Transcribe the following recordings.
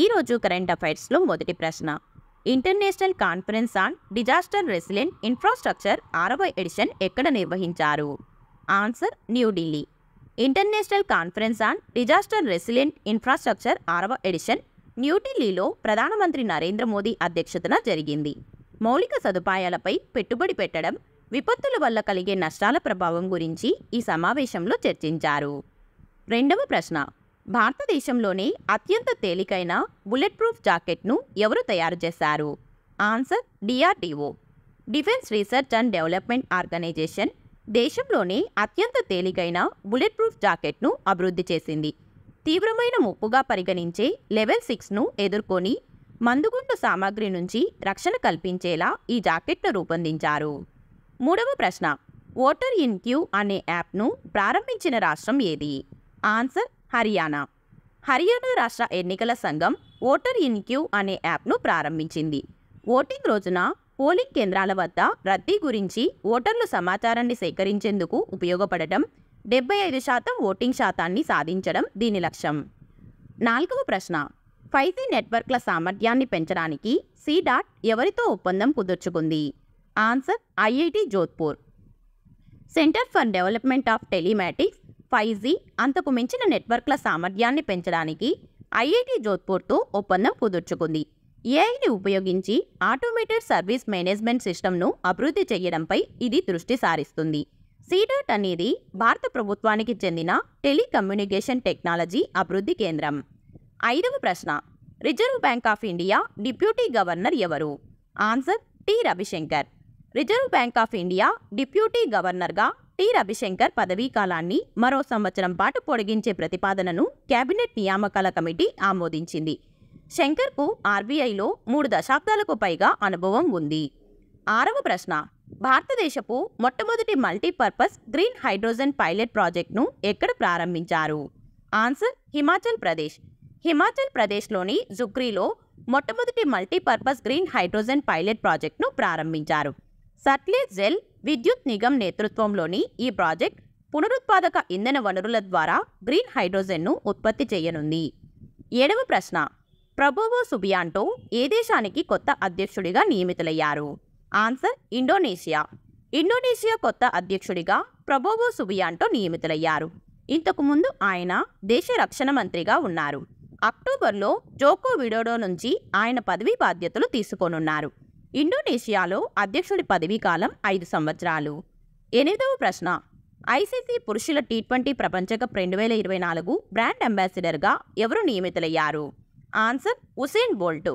ఈరోజు కరెంట్ అఫైర్స్లో మొదటి ప్రశ్న. International conference on disaster resilient infrastructure 6వ ఎడిషన్ ఎక్కడ నిర్వహించారు? Answer New Delhi. International conference on disaster resilient infrastructure 6వ ఎడిషన్ న్యూఢిల్లీలో ప్రధానమంత్రి నరేంద్ర మోదీ అధ్యక్షతన జరిగింది. మౌలిక సదుపాయాలపై పెట్టుబడి పెట్టడం, విపత్తుల వల్ల కలిగే నష్టాల ప్రభావం గురించి ఈ సమావేశంలో చర్చించారు. రెండవ ప్రశ్న. భారతదేశంలోనే అత్యంత తేలికైన బుల్లెట్ ప్రూఫ్ జాకెట్ను ఎవరు తయారు చేశారు? Answer DRDO. Defence research and development organisation దేశంలోనే అత్యంత తేలికైన బుల్లెట్ ప్రూఫ్ జాకెట్ను అభివృద్ధి చేసింది. తీవ్రమైన ముప్పుగా పరిగణించే లెవెల్ 6ను ఎదుర్కొని మందుగుండు సామాగ్రి నుంచి రక్షణ కల్పించేలా ఈ జాకెట్ను రూపొందించారు. మూడవ ప్రశ్న. ఓటర్ ఇన్ క్యూ అనే యాప్ను ప్రారంభించిన రాష్ట్రం ఏది? ఆన్సర్ హర్యానా. హర్యానా రాష్ట్ర ఎన్నికల సంఘం ఓటర్ ఇన్ క్యూ అనే యాప్ను ప్రారంభించింది. ఓటింగ్ రోజున పోలింగ్ కేంద్రాల వద్ద రద్దీ గురించి ఓటర్లు సమాచారాన్ని సేకరించేందుకు ఉపయోగపడటం, 75% ఓటింగ్ శాతాన్ని సాధించడం దీని లక్ష్యం. నాలుగవ ప్రశ్న. 5G నెట్వర్క్ల సామర్థ్యాన్ని పెంచడానికి C.DOT ఎవరితో ఒప్పందం కుదుర్చుకుంది? Answer IIT Jodhpur. Centre for development of telematics 5G అంతకు మించిన నెట్వర్క్ల సామర్థ్యాన్ని పెంచడానికి ఐఐటి జోధ్పూర్తో ఒప్పందం కుదుర్చుకుంది. ఏఐని ఉపయోగించి ఆటోమేటెడ్ సర్వీస్ మేనేజ్మెంట్ సిస్టమ్ను అభివృద్ధి చేయడంపై ఇది దృష్టి సారిస్తుంది. C.DOT అనేది భారత ప్రభుత్వానికి చెందిన టెలికమ్యూనికేషన్ టెక్నాలజీ అభివృద్ధి కేంద్రం. ఐదవ ప్రశ్న. Reserve Bank of India deputy governor ఎవరు? Answer T Ravishankar. Reserve Bank of India deputy గవర్నర్గా టి రవిశంకర్ పదవీ కాలాన్ని మరో సంవత్సరం పాటు పొడిగించే ప్రతిపాదనను కేబినెట్ నియామకాల కమిటీ ఆమోదించింది. శంకర్కు ఆర్బీఐలో 3 దశాబ్దాలకు పైగా అనుభవం ఉంది. ఆరవ ప్రశ్న. భారతదేశపు మొట్టమొదటి మల్టీపర్పస్ గ్రీన్ హైడ్రోజన్ పైలట్ ప్రాజెక్టును ఎక్కడ ప్రారంభించారు? ఆన్సర్ హిమాచల్ ప్రదేశ్. హిమాచల్ ప్రదేశ్లోని జుగ్రీలో మొట్టమొదటి మల్టీపర్పస్ గ్రీన్ హైడ్రోజన్ పైలట్ ప్రాజెక్టును ప్రారంభించారు. సట్లెజ్ జల్ విద్యుత్ నిగమ్ నేతృత్వంలోని ఈ ప్రాజెక్ట్ పునరుత్పాదక ఇంధన వనరుల ద్వారా గ్రీన్ హైడ్రోజన్ను ఉత్పత్తి చేయనుంది. ఏడవ ప్రశ్న. ప్రబోవో సుబియాంటో ఏ దేశానికి కొత్త అధ్యక్షుడిగా నియమితులయ్యారు? Answer Indonesia. ఇండోనేషియా కొత్త అధ్యక్షుడిగా ప్రబోవో సుబియాంటో నియమితులయ్యారు. ఇంతకుముందు ఆయన దేశ రక్షణ మంత్రిగా ఉన్నారు. అక్టోబర్లో జోకో విడోడో నుంచి ఆయన పదవీ బాధ్యతలు తీసుకోనున్నారు. ఇండోనేషియాలో అధ్యక్షుడి పదవీ కాలం 5 సంవత్సరాలు. ఎనిమిదవ ప్రశ్న. ఐసీసీ పురుషుల T20 ప్రపంచకప్ 2024 బ్రాండ్ అంబాసిడర్గా ఎవరు నియమితులయ్యారు? Answer Usain Bolt.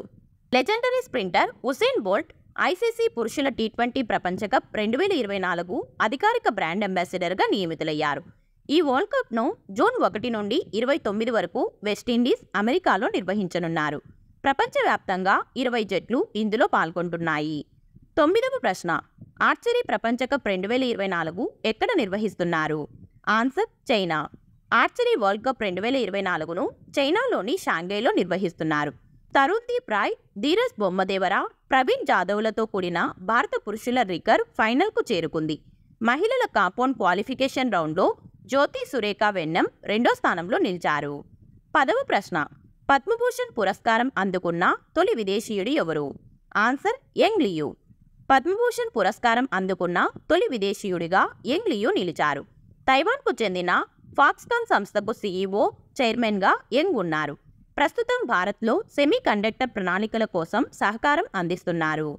Legendary sprinter Usain Bolt ICC పురుషుల T20 ప్రపంచకప్ 2024 అధికారిక బ్రాండ్ అంబాసిడర్గా నియమితులయ్యారు. ఈ వరల్డ్ కప్ను జూన్ 1 నుండి 29 వరకు వెస్టిండీస్, అమెరికాలో నిర్వహించనున్నారు. ప్రపంచవ్యాప్తంగా 20 జట్లు ఇందులో పాల్గొంటున్నాయి. 9వ ప్రశ్న. ఆర్చరీ ప్రపంచకప్ 2024 ఎక్కడ నిర్వహిస్తున్నారు? Answer China. Archery world cup 2024ను చైనాలోని షాంఘైలో నిర్వహిస్తున్నారు. తరుణ్దీప్ రాయ్, ధీరజ్ బొమ్మదేవర, ప్రవీణ్ జాదవ్లతో కూడిన భారత పురుషుల రికర్వ్ ఫైనల్కు చేరుకుంది. మహిళల కాంపౌండ్ క్వాలిఫికేషన్ రౌండ్లో జ్యోతి సురేఖ వెన్నెం 2వ స్థానంలో నిలిచారు. 10వ ప్రశ్న. పద్మభూషణ్ పురస్కారం అందుకున్న తొలి విదేశీయుడు ఎవరు? Answer young Liu. పద్మభూషణ్ పురస్కారం అందుకున్న తొలి విదేశీయుడిగా యంగ్ లియు నిలిచారు. తైవాన్కు చెందిన ఫాక్స్కాన్ సంస్థకు CEO, చైర్మన్గా యంగ్ ఉన్నారు. ప్రస్తుతం భారత్లో సెమీ కండక్టర్ ప్రణాళికల కోసం సహకారం అందిస్తున్నారు.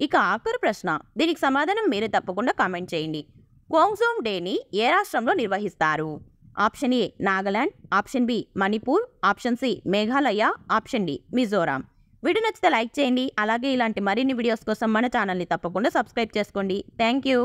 ఇక ఆఖరు ప్రశ్న. దీనికి సమాధానం మీరే తప్పకుండా కామెంట్ చేయండి. గ్వాంగ్జోంగ్ డేని ఏ రాష్ట్రంలో నిర్వహిస్తారు? Option A Nagaland, option B Manipur, option C Meghalaya, option D Mizoram. Video నచ్చితే లైక్ చేయండి. అలాగే ఇలాంటి మరిన్ని వీడియోస్ కోసం మన ఛానల్ని తప్పకుండా సబ్స్క్రైబ్ చేసుకోండి. Thank you.